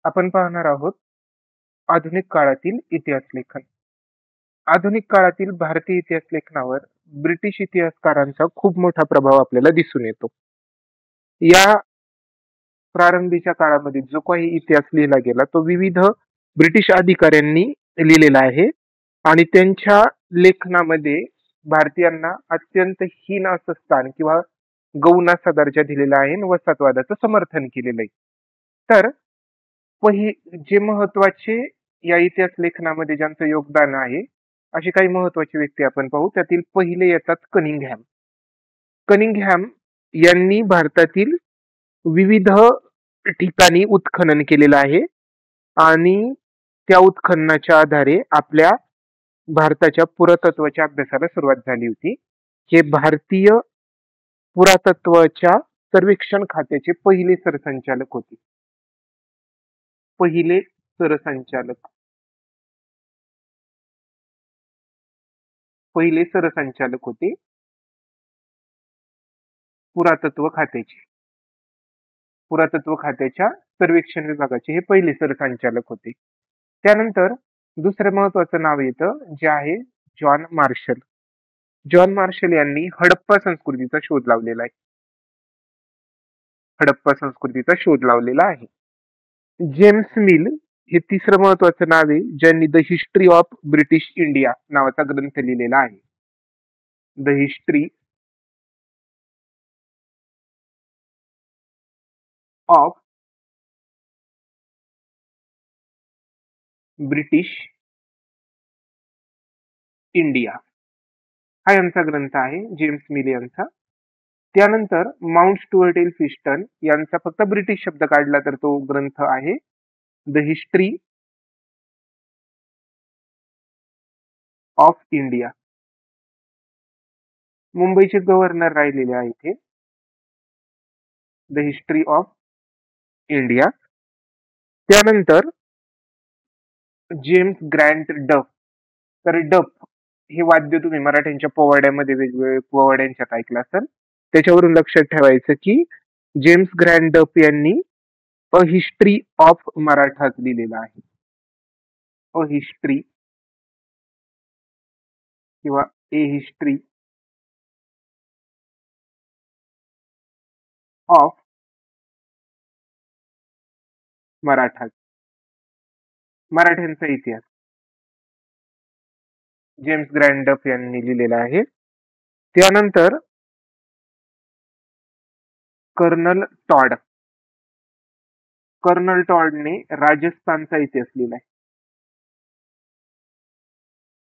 आपण पाहणार आहोत आधुनिक काळातील इतिहास लेखन. आधुनिक काळातील भारतीय इतिहास लेखनावर ब्रिटिश इतिहासकारांचा खूप मोठा प्रभाव आपल्याला दिसून येतो. या प्रारंभीच्या काळामध्ये जो काही इतिहास लिहिला गेला तो विविध ब्रिटिश अधिकाऱ्यांनी लिहिलेला आहे आणि त्यांच्या लेखनामध्ये भारतीयांना अत्यंत हीन असं स्थान किंवा गौण असा दर्जा दिलेला आहे आणि वसाहतवादाचं समर्थन केलेलं आहे. तर जे महत्वाचे या इतिहास लेखनामध्ये ज्यांचं योगदान आहे, असे काही महत्वाचे व्यक्ती आपण पाहू. त्यातील पहिले येतात कनिंगहॅम. कनिंगहॅम यांनी भारतातील विविध ठिकाणी उत्खनन केलेलं आहे आणि त्या उत्खननाच्या आधारे आपल्या भारताच्या पुरातत्वाच्या अभ्यासाला सुरुवात झाली होती. हे भारतीय पुरातत्वाच्या सर्वेक्षण खात्याचे पहिले सरसंचालक होते. पहिले सरसंचालक पहिले सरसंचालक होते पुरातत्व खात्याचे. पुरातत्व खात्याच्या सर्वेक्षण विभागाचे हे पहिले सरसंचालक होते. त्यानंतर दुसरं महत्वाचं नाव येतं जे आहे जॉन मार्शल. जॉन मार्शल यांनी हडप्पा संस्कृतीचा शोध लावलेला आहे. हडप्पा संस्कृतीचा शोध लावलेला आहे. जेम्स मिल हे तिसरं महत्वाचं नाव आहे ज्यांनी the history of British India नावाचा ग्रंथ लिहिलेला आहे. The history of British India हा यांचा ग्रंथ आहे, जेम्स मिल यांचा. त्यानंतर माउंट स्टुअर्ट एल्फिन्स्टन यांचा फक्त ब्रिटिश शब्द काढला तर तो ग्रंथ आहे द हिस्ट्री ऑफ इंडिया. मुंबईचे गव्हर्नर राहिलेले आहेत हे. The history of India. त्यानंतर जेम्स ग्रँट डफ. तर डफ हे वाद्य तुम्ही मराठ्यांच्या पोवाड्यामध्ये वेगवेगळे पोवाड्यांच्यात ऐकलं असेल. त्याच्यावरून लक्षात ठेवायचं की जेम्स ग्रँट डफ यांनी अ हिस्ट्री ऑफ मराठाज लिहिलेला आहे. अ हिस्ट्री किंवा ए हिस्ट्री ऑफ मराठाज, मराठ्यांचा इतिहास जेम्स ग्रँट डफ यांनी लिहिलेला आहे. त्यानंतर कर्नल टॉड. कर्नल टॉडने राजस्थानचा इतिहास लिहिलाय.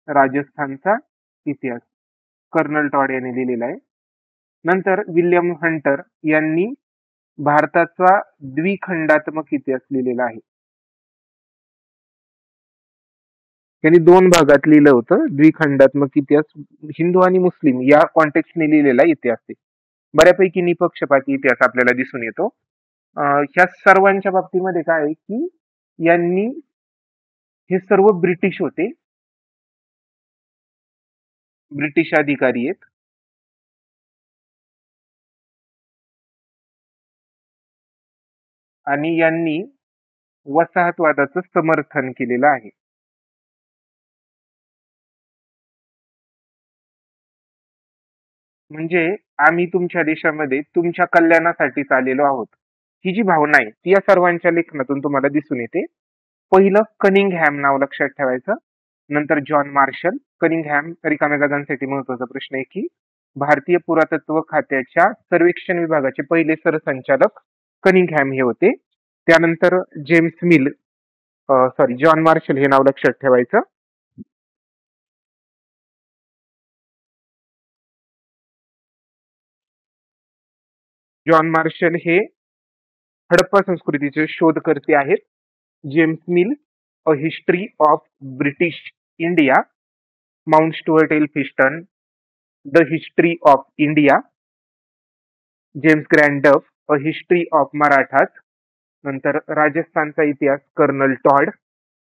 राजस्थानचा इतिहास कर्नल टॉड यांनी लिहिलेला आहे. नंतर विल्यम हंटर यांनी भारताचा द्विखंडात्मक इतिहास लिहिलेला आहे. त्यांनी दोन भागात लिहिलं होतं. द्विखंडात्मक इतिहास हिंदू आणि मुस्लिम या कॉन्टेक्स्टने लिहिलेला इतिहास आहे. बऱ्यापैकी निपक्षपाती इतिहास आपल्याला दिसून येतो. ह्या सर्वांच्या बाबतीमध्ये काय आहे की यांनी हे सर्व ब्रिटिश होते, ब्रिटिश अधिकारी आहेत आणि यांनी वसाहतवादाचं समर्थन केलेलं आहे. म्हणजे आम्ही तुमच्या देशामध्ये तुमच्या कल्याणासाठीच आलेलो आहोत, ही जी भावना आहे ती या सर्वांच्या लेखनातून तुम्हाला दिसून येते. पहिलं कनिंगहॅम नाव लक्षात ठेवायचं. नंतर जॉन मार्शल. कनिंगहॅम रिकाम्या जागांसाठी महत्वाचा प्रश्न आहे की भारतीय पुरातत्व खात्याच्या सर्वेक्षण विभागाचे पहिले सरसंचालक कनिंगहॅम हे होते. त्यानंतर जेम्स मिल जॉन मार्शल हे नाव लक्षात ठेवायचं. जॉन मार्शल हे हडप्पा संस्कृतीचे शोधकर्ते आहेत. James mill a history of British India. Mount Stuart Elphinstone the history of India. James Grant डफ अ हिस्ट्री ऑफ मराठाज. नंतर राजस्थानचा इतिहास कर्नल टॉड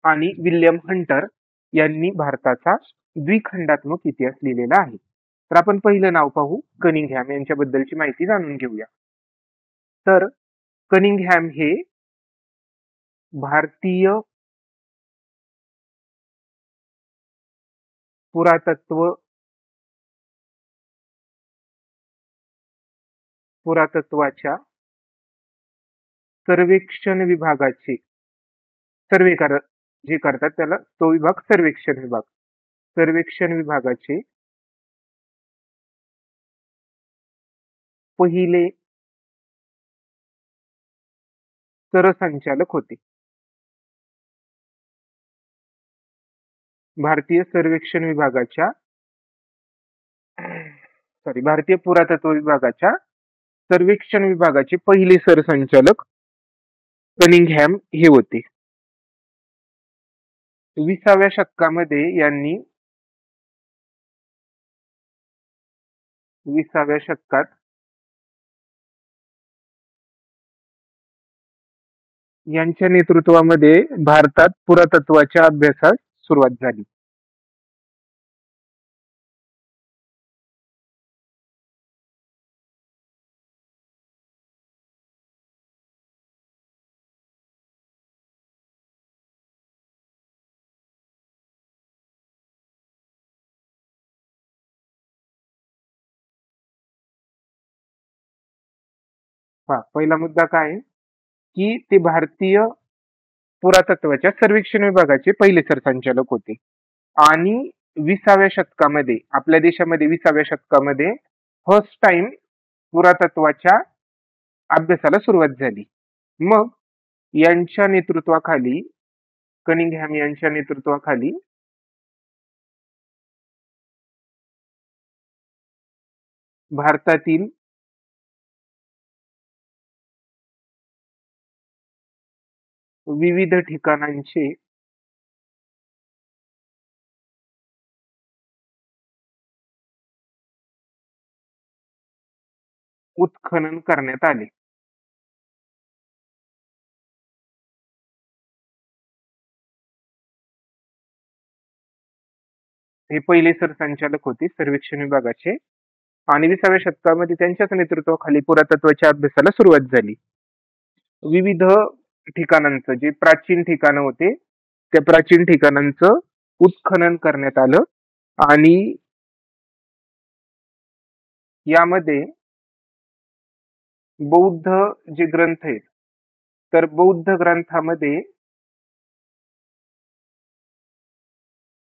आणि विल्यम हंटर यांनी भारताचा द्विखंडात्मक इतिहास लिहिलेला आहे. तर आपण पहिलं नाव पाहू, कनिंगहॅम यांच्याबद्दलची माहिती जाणून घेऊया. तर कनिंगहॅम हे भारतीय पुरातत्व पुरातत्वाच्या सर्वेक्षण विभागाचे सर्वे कर जे करतात त्याला तो विभाग सर्वेक्षण विभाग. सर्वेक्षण विभागाचे पहिले सरसंचालक होते. भारतीय सर्वेक्षण विभागाच्या भारतीय पुरातत्व विभागाच्या सर्वेक्षण विभागाचे पहिले सरसंचालक कनिंगहॅम हे होते. 20व्या शतकामध्ये यांनी 20व्या शतकात यांच्या नेतृत्वामध्ये भारतात पुरातत्वाच्या अभ्यासास सुरुवात झाली. पहिला मुद्दा काय आहे की ते भारतीय पुरातत्वाच्या सर्वेक्षण विभागाचे पहिले सरसंचालक होते आणि 20व्या शतकामध्ये आपल्या देशामध्ये 20व्या शतकामध्ये फर्स्ट टाइम पुरातत्वाच्या अभ्यासाला सुरुवात झाली. मग यांच्या नेतृत्वाखाली कनिंगहॅम यांच्या नेतृत्वाखाली भारतातील विविध ठिकाणांचे उत्खनन करण्यात आले. हे पहिले सरसंचालक होते सर्वेक्षण विभागाचे आणि 20व्या शतकामध्ये त्यांच्याच नेतृत्वाखाली पुरातत्वाच्या अभ्यासाला सुरुवात झाली. विविध ठिकाणांचं जे प्राचीन ठिकाणं होते त्या प्राचीन ठिकाणांचं उत्खनन करण्यात आलं आणि यामध्ये बौद्ध जे ग्रंथ आहेत तर बौद्ध ग्रंथामध्ये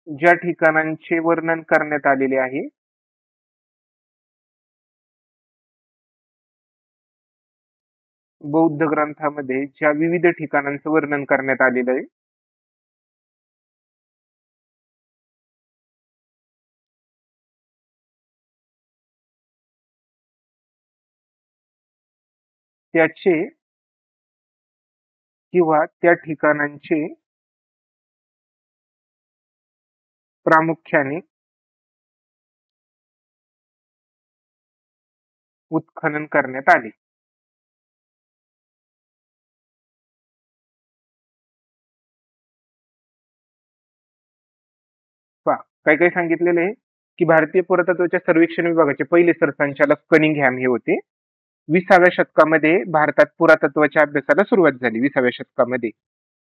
ज्या ठिकाणांचे वर्णन करण्यात आलेले आहे बौद्ध ग्रंथामध्ये ज्या विविध ठिकाणांचं वर्णन करण्यात आलेलं आहे त्याचे किंवा त्या ठिकाणांचे प्रामुख्याने उत्खनन करण्यात आले. काय काय सांगितलेलं आहे की भारतीय पुरातत्वाच्या सर्वेक्षण विभागाचे पहिले सरसंचालक कनिंगहॅम हे होते. 20व्या शतकामध्ये भारतात पुरातत्वाच्या अभ्यासाला सुरुवात झाली 20व्या शतकामध्ये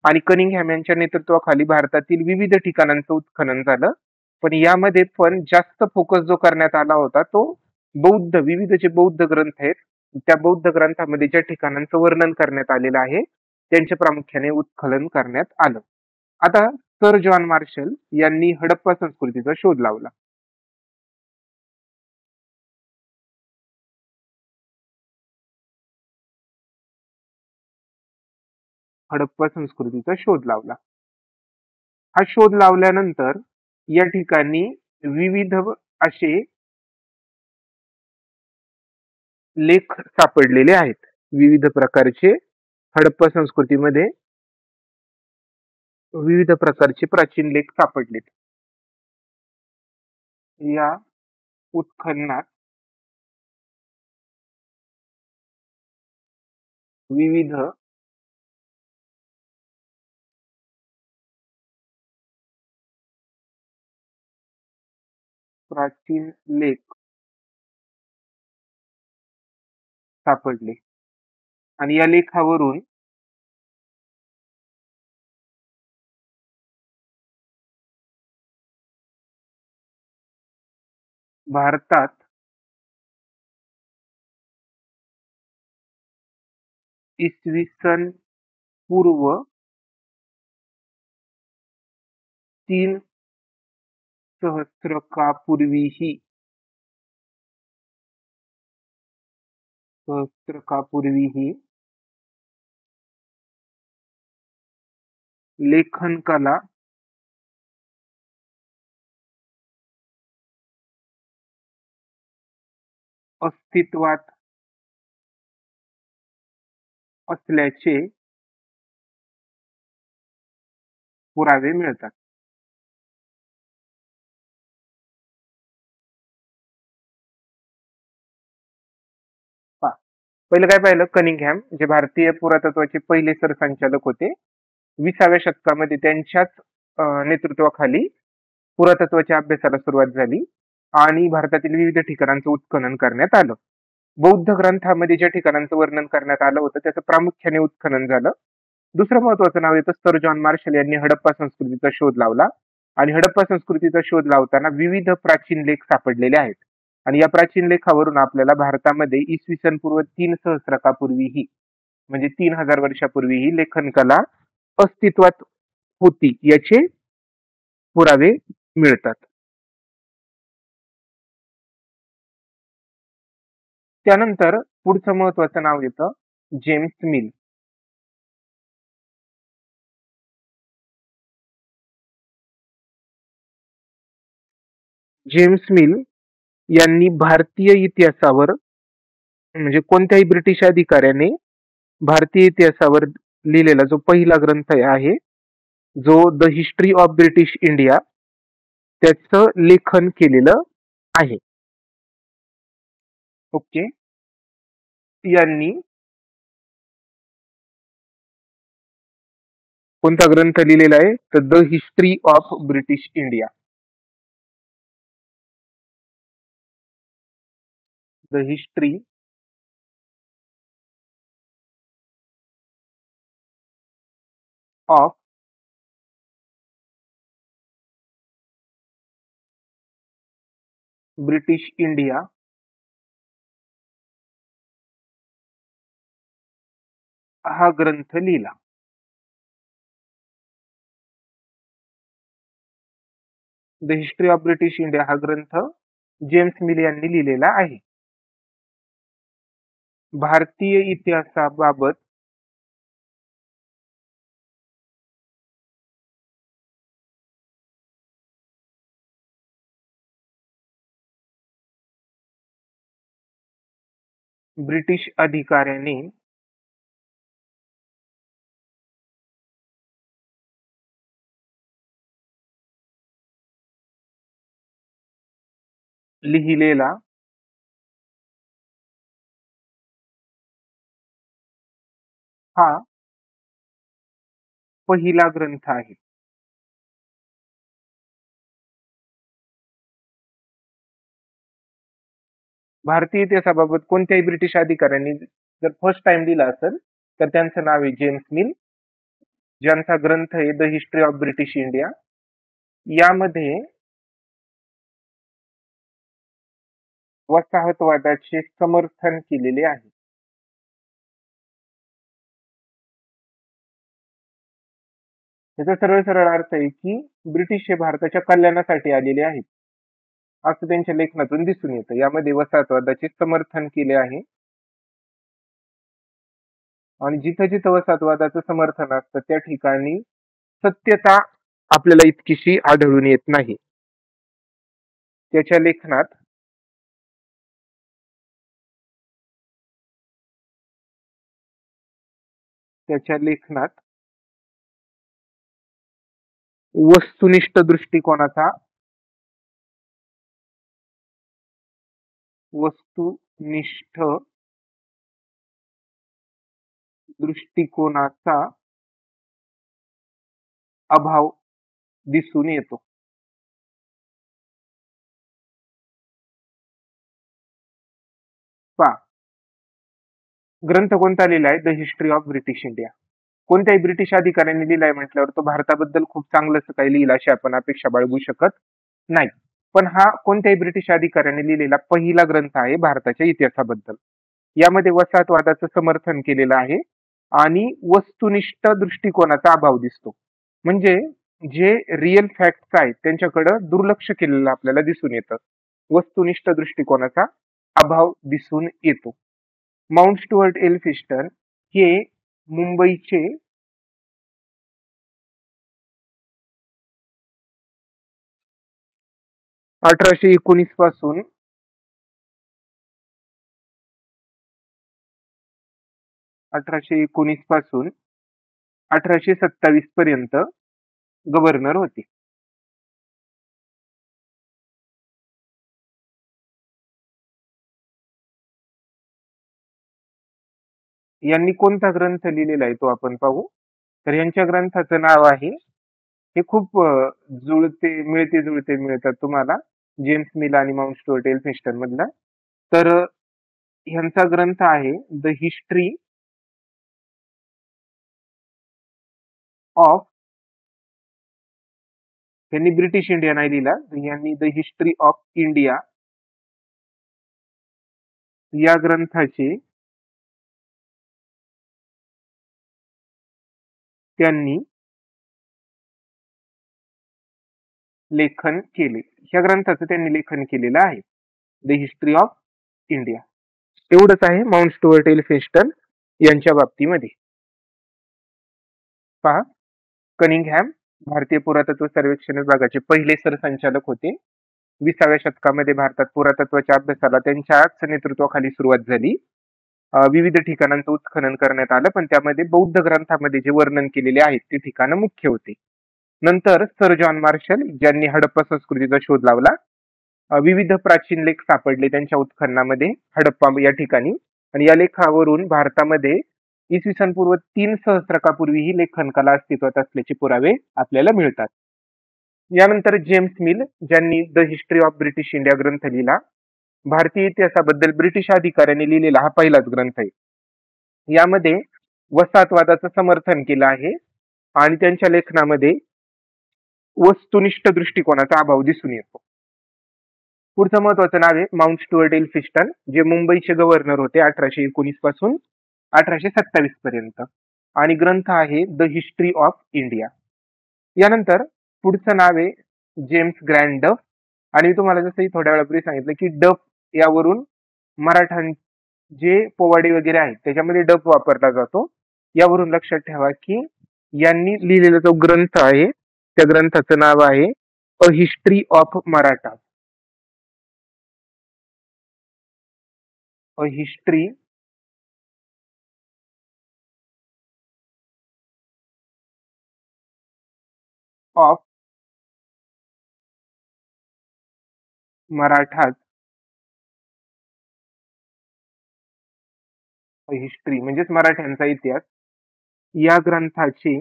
आणि कनिंगहॅम यांच्या नेतृत्वाखाली भारतातील विविध ठिकाणांचं उत्खनन झालं. पण यामध्ये पण जास्त फोकस जो करण्यात आला होता तो विविध जे बौद्ध ग्रंथ आहेत त्या बौद्ध ग्रंथामध्ये ज्या ठिकाणांचं वर्णन करण्यात आलेलं आहे त्यांचे प्रामुख्याने उत्खनन करण्यात आलं. आता सर जॉन मार्शल यांनी हडप्पा संस्कृतीचा शोध लावला. हडप्पा संस्कृतीचा शोध लावला. हा शोध लावल्यानंतर या ठिकाणी विविध असे लेख सापडलेले आहेत. विविध प्रकारचे हडप्पा संस्कृतीमध्ये विविध प्रकारचे प्राचीन लेख सापडलेत. या उत्खननात विविध प्राचीन लेख सापडले आणि या लेखावरून भारतात इसवी सन पूर्व 3 सहस्त्रकापूर्वीही सहस्त्रकापूर्वीही लेखन कला अस्तित्वात असल्याचे पुरावे मिळतात. पहा, पहिलं काय पाहिलं, कनिंगहॅम जे भारतीय पुरातत्वाचे पहिले सरसंचालक होते. 20व्या शतकामध्ये त्यांच्याच नेतृत्वाखाली पुरातत्वाच्या अभ्यासाला सुरुवात झाली आणि भारतातील विविध ठिकाणांचं उत्खनन करण्यात आलं. बौद्ध ग्रंथामध्ये ज्या ठिकाणांचं वर्णन करण्यात आलं होतं त्याचं प्रामुख्याने उत्खनन झालं. दुसरं महत्वाचं नाव येतं सर जॉन मार्शल यांनी हडप्पा संस्कृतीचा शोध लावला आणि हडप्पा संस्कृतीचा शोध लावताना विविध प्राचीन लेख सापडलेले आहेत आणि या प्राचीन लेखावरून आपल्याला भारतामध्ये इसवी सन पूर्व 3 सहस्त्रकापूर्वीही म्हणजे 3000 वर्षापूर्वीही लेखन कला अस्तित्वात होती याचे पुरावे मिळतात. त्यानंतर पुढचं महत्वाचं नाव येतं जेम्स मिल. जेम्स मिल यांनी भारतीय इतिहासावर म्हणजे कोणत्याही ब्रिटिश अधिकाऱ्याने भारतीय इतिहासावर लिहिलेला जो पहिला ग्रंथ आहे जो the history of British India त्याचं लेखन केलेलं आहे. ओके. यांनी कोणता ग्रंथ लिहिलेला आहे तर the history of British India. The history of British India हा ग्रंथ लिहिला. The history of British India हा ग्रंथ जेम्स मिल यांनी लिहिलेला आहे. भारतीय इतिहासाबाबत ब्रिटिश अधिकाऱ्याने लिहिलेला हा पहिला ग्रंथ आहे. भारतीय इतिहासाबाबत कोणत्याही ब्रिटिश अधिकाऱ्यांनी जर फर्स्ट टाइम लिहिला असेल तर त्यांचं नाव आहे जेम्स मिल, ज्यांचा ग्रंथ आहे the history of British India. यामध्ये वसाहतवादाचे समर्थन केलेले आहे. त्याचा सरळ सरळ अर्थ आहे की ब्रिटिश हे भारताच्या कल्याणासाठी आलेले आहेत असं त्यांच्या लेखनातून दिसून येतं. यामध्ये वसाहतवादाचे समर्थन केले आहे आणि जिथं जिथं वसाहतवादाचं समर्थन असतं त्या ठिकाणी सत्यता आपल्याला इतकीशी आढळून येत नाही. त्याच्या लेखनात वस्तुनिष्ठ दृष्टिकोनाचा अभाव दिसून येतो. पहा, ग्रंथ कोणता लिहिलाय the history of British India. कोणत्याही ब्रिटिश अधिकाऱ्यांनी लिहिलाय म्हटल्यावर तो भारताबद्दल खूप चांगलं काही लिहिलं अशी आपण अपेक्षा बाळगू शकत नाही. पण हा कोणत्याही ब्रिटिश अधिकाऱ्याने लिहिलेला पहिला ग्रंथ आहे भारताच्या इतिहासाबद्दल. यामध्ये वसाहतवादाचं समर्थन केलेलं आहे आणि वस्तुनिष्ठ दृष्टिकोनाचा अभाव दिसतो. म्हणजे जे रिअल फॅक्ट्स आहेत त्यांच्याकडं दुर्लक्ष केलेलं आपल्याला दिसून येतं. वस्तुनिष्ठ दृष्टिकोनाचा अभाव दिसून येतो. माउंट स्टुअर्ट एल्फिस्टन हे मुंबईचे 1819 पासून 1827 पर्यंत गव्हर्नर होते. यांनी कोणता ग्रंथ लिहिलेला आहे तो आपण पाहू. तर यांच्या ग्रंथाचं नाव आहे, हे खूप मिळते जुळते मिळतात तुम्हाला, जेम्स मिल आणि माउंट स्टुअर्ट एल्फिन्स्टन मधला. तर ह्यांचा ग्रंथ आहे द हिस्ट्री ऑफ, यांनी ब्रिटिश इंडिया नाही लिहिला, यांनी द हिस्ट्री ऑफ इंडिया या ग्रंथाचे त्यांनी लेखन केले. ह्या ग्रंथाचं त्यांनी लेखन केलेलं आहे, द हिस्ट्री ऑफ इंडिया. एवढंच आहे माउंट स्टुअर्ट एल्फिन्स्टन यांच्या बाबतीमध्ये. पहा, कनिंगहॅम भारतीय पुरातत्व सर्वेक्षण विभागाचे पहिले सरसंचालक होते. 20व्या शतकामध्ये भारतात पुरातत्वाच्या अभ्यासाला त्यांच्याच नेतृत्वाखाली सुरुवात झाली. विविध ठिकाणांचं उत्खनन करण्यात आलं, पण त्यामध्ये बौद्ध ग्रंथामध्ये जे वर्णन केलेले आहेत ते ठिकाणं मुख्य होते. नंतर सर जॉन मार्शल ज्यांनी हडप्पा संस्कृतीचा शोध लावला. विविध प्राचीन लेख सापडले त्यांच्या उत्खननामध्ये हडप्पा या ठिकाणी, आणि या लेखावरून भारतामध्ये इसवी सन पूर्व 3 सहस्त्रकापूर्वी ही लेखन कला अस्तित्वात असल्याचे पुरावे आपल्याला मिळतात. यानंतर जेम्स मिल ज्यांनी the history of British India ग्रंथ लिहिला. भारतीय इतिहासाबद्दल ब्रिटिश अधिकाऱ्यांनी लिहिलेला हा पहिलाच ग्रंथ आहे. यामध्ये वसाहतवादाचं समर्थन केलं आहे आणि त्यांच्या लेखनामध्ये वस्तुनिष्ठ दृष्टिकोनाचा अभाव दिसून येतो. पुढचं महत्वाचं नाव आहे माउंट स्टुअर्ट एल्फिन्स्टन, जे मुंबईचे गव्हर्नर होते 1819 पासून 1827 पर्यंत, आणि ग्रंथ आहे द हिस्ट्री ऑफ इंडिया. यानंतर पुढचं नाव आहे जेम्स ग्रँड डफ, आणि तुम्हाला जसं थोड्या वेळापूर्वी सांगितलं की डफ यावरून मराठां जे पोवाडे वगैरे आहेत त्याच्यामध्ये डफ वापरला जातो. यावरून लक्षात ठेवा की यांनी लिहिलेला जो ग्रंथ आहे त्या ग्रंथाचं नाव आहे a history of Maratha. A history of Marathas. History म्हणजेच मराठ्यांचा इतिहास. या ग्रंथाचे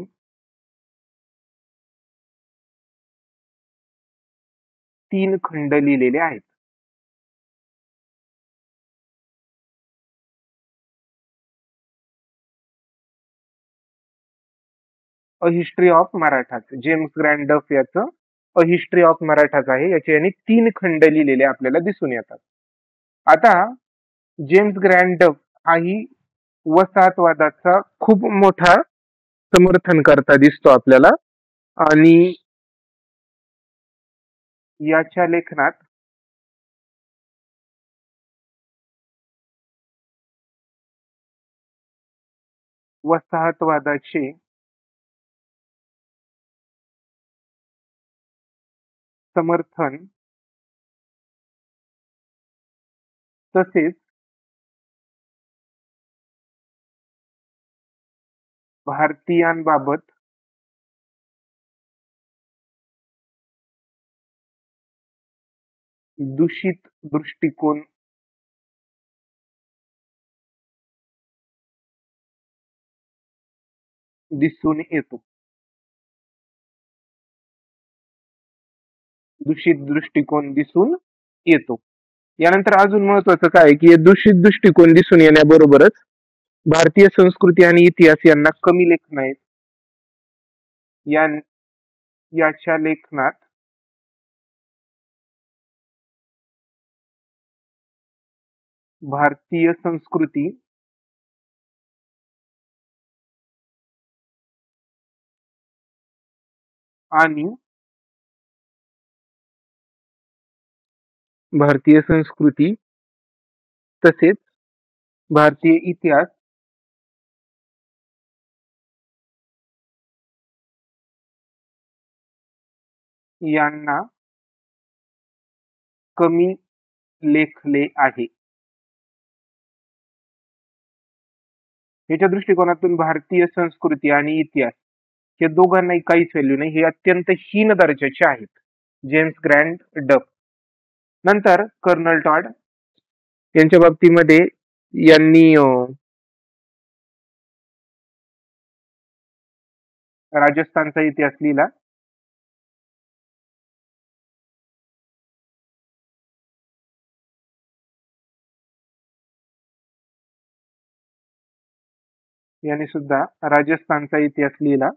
3 खंड लिहिलेले आहेत. अ history of Marathas, James grand डफ याचं अ हिस्ट्री ऑफ मराठाज आहे. याचे यांनी 3 खंड लिहिलेले आपल्याला दिसून येतात. आता जेम्स ग्रँड डफ हाही वसाहतवादाचा खूप मोठा समर्थन करता दिसतो आपल्याला, आणि याच्या लेखनात वसाहतवादाचे समर्थन तसेच भारतीयांबाबत दूषित दृष्टिकोन दिसून येतो. दूषित दृष्टिकोन दिसून येतो. यानंतर अजून महत्वाचं काय की दूषित दृष्टिकोन दिसून येण्याबरोबरच भारतीय संस्कृती आणि इतिहास यांना कमी लेखन आहेत. याच्या लेखनात भारतीय संस्कृती आणि भारतीय संस्कृती तसेच भारतीय इतिहास यांना कमी लेखले आहे. याच्या दृष्टिकोनातून भारतीय संस्कृती आणि इतिहास या दोघांनाही काहीच व्हॅल्यू नाही, हे अत्यंत हीन दर्जाचे आहेत. जेम्स ग्रँड डफ. नंतर कर्नल टॉड यांच्या बाबतीमध्ये यांनी राजस्थानचा इतिहास लिहिला. यांनी सुद्धा राजस्थानचा इतिहास लिहिला.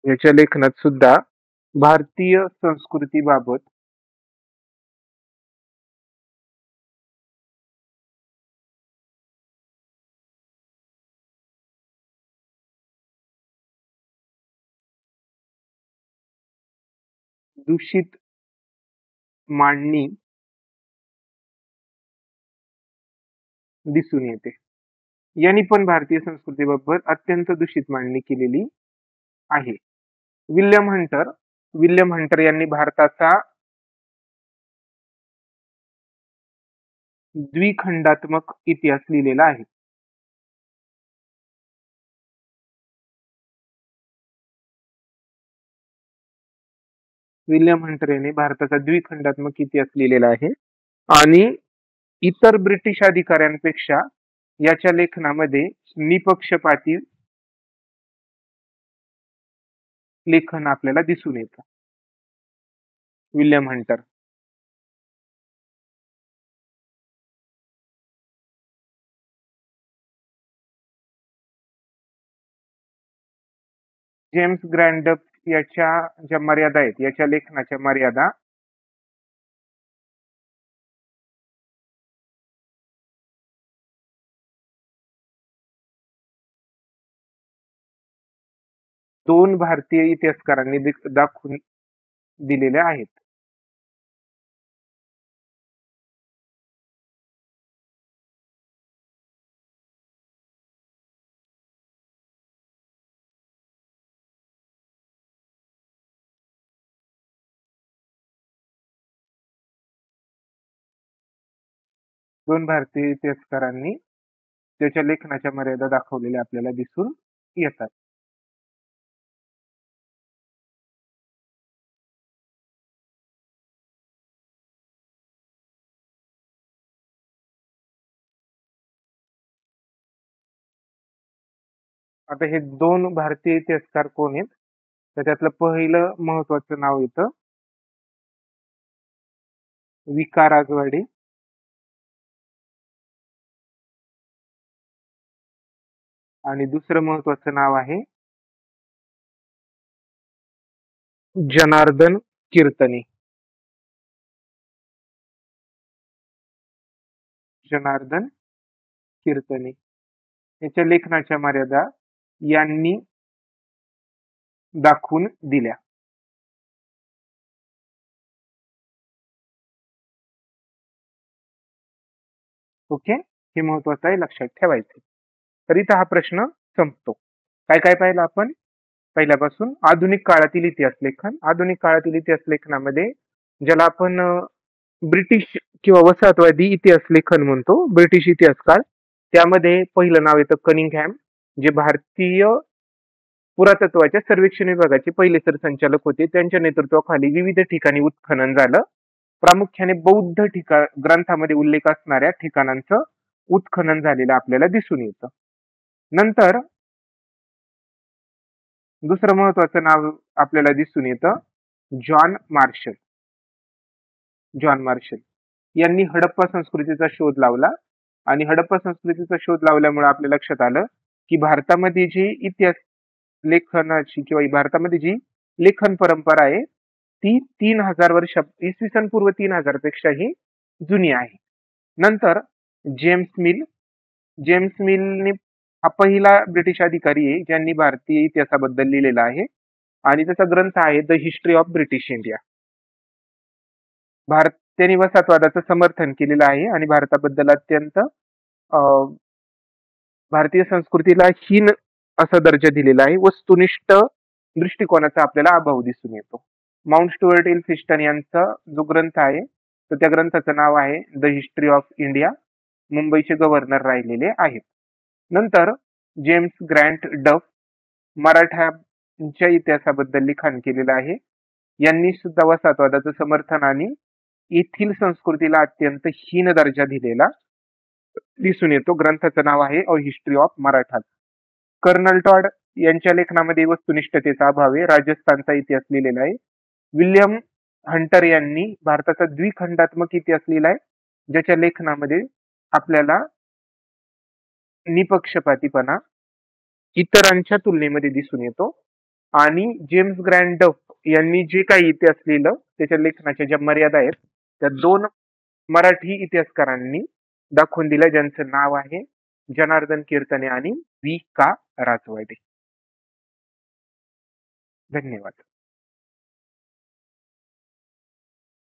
याच्या लेखनात सुद्धा भारतीय संस्कृतीबाबत दूषित मांडणी दिसून येते. यांनी पण भारतीय संस्कृतीबाबत अत्यंत दूषित मांडणी केलेली आहे. विल्यम हंटर यांनी भारताचा द्विखंडात्मक इतिहास लिहिलेला आहे. विल्यम हंटर यांनी भारताचा द्विखंडात्मक इतिहास लिहिलेला आहे आणि इतर ब्रिटिश अधिकाऱ्यांपेक्षा याच्या लेखनामध्ये निपक्षपाती लेखन आपल्याला दिसून येतं. William Hunter. जेम्स ग्रँडप याच्या ज्या मर्यादा आहेत, याच्या लेखनाच्या मर्यादा दोन भारतीय इतिहासकारांनी दाखवून दिलेल्या आहेत. दोन भारतीय इतिहासकारांनी त्याच्या लेखनाच्या मर्यादा दाखवलेल्या आपल्याला दिसून येतात. आता हे दोन भारतीय इतिहासकार कोण आहेत? तर त्यातलं पहिलं महत्वाचं नाव येतं विका राजवाडे आणि दुसरं महत्वाचं नाव आहे जनार्दन कीर्तने. जनार्दन कीर्तने याच्या लेखनाच्या मर्यादा यांनी दाखवून दिल्या. ओके, हे महत्वाचं आहे, लक्षात ठेवायचं. तर इथं हा प्रश्न संपतो. काय काय पाहिलं आपण? पहिल्यापासून आधुनिक काळातील इतिहास लेखन. आधुनिक काळातील इतिहास लेखनामध्ये ज्याला आपण ब्रिटिश किंवा वसाहतवादी इतिहास लेखन म्हणतो, ब्रिटिश इतिहासकार, त्यामध्ये पहिलं नाव येतं कनिंगहॅम, जे भारतीय पुरातत्वाच्या सर्वेक्षण विभागाचे पहिले सरसंचालक होते. त्यांच्या नेतृत्वाखाली विविध ठिकाणी उत्खनन झालं. प्रामुख्याने बौद्ध ग्रंथामध्ये उल्लेख असणाऱ्या ठिकाणांचं उत्खनन झालेलं आपल्याला दिसून येतं. नंतर दुसरं महत्वाचं नाव आपल्याला दिसून येतं जॉन मार्शल. जॉन मार्शल यांनी हडप्पा संस्कृतीचा शोध लावला आणि हडप्पा संस्कृतीचा शोध लावल्यामुळे आपल्या लक्षात आलं की भारतामध्ये जी इतिहास लेखनाची किंवा भारतामध्ये जी लेखन परंपरा आहे ती 3000 वर्ष इसवी सन पूर्व 3000 पेक्षाही जुनी आहे. नंतर जेम्स मिल. जेम्स मिलने हा पहिला ब्रिटिश अधिकारी आहे ज्यांनी भारतीय इतिहासाबद्दल लिहिलेला आहे आणि त्याचा ग्रंथ आहे the history of British India. त्यांनी वसाहतवादाचं समर्थन केलेलं आहे आणि भारताबद्दल अत्यंत भारतीय संस्कृतीला हीन असा दर्जा दिलेला आहे. वस्तुनिष्ठ दृष्टिकोनाचा आपल्याला अभाव दिसून येतो. माउंट स्टुअर्ट एल्फिस्टन यांचा जो ग्रंथ आहे तर त्या ग्रंथाचं नाव आहे द हिस्ट्री ऑफ इंडिया. मुंबईचे गव्हर्नर राहिलेले आहेत. नंतर जेम्स ग्रँट डफ मराठ्यांच्या इतिहासाबद्दल लिखाण केलेलं आहे. यांनी सुद्धा वसाहतवादाचं समर्थन आणि येथील संस्कृतीला अत्यंत हीन दर्जा दिलेला दिसून येतो. ग्रंथाचं नाव आहे a history of Maratha. Colonel Tod यांच्या लेखनामध्ये वस्तुनिष्ठतेचा अभाव आहे. राजस्थानचा इतिहास लिहिलेला आहे. विल्यम हंटर यांनी भारताचा द्विखंडात्मक इतिहास लिहिलाय ज्याच्या लेखनामध्ये आपल्याला निपक्षपातीपणा इतरांच्या तुलनेमध्ये दिसून येतो. आणि जेम्स ग्रँट डफ यांनी जे काही इतिहास लिहिलं त्याच्या लेखनाच्या ज्या मर्यादा आहेत त्या 2 मराठी इतिहासकारांनी दाखवून दिल्या ज्यांचं नाव आहे जनार्दन कीर्तने आणि वि. का. राजवाडे. धन्यवाद.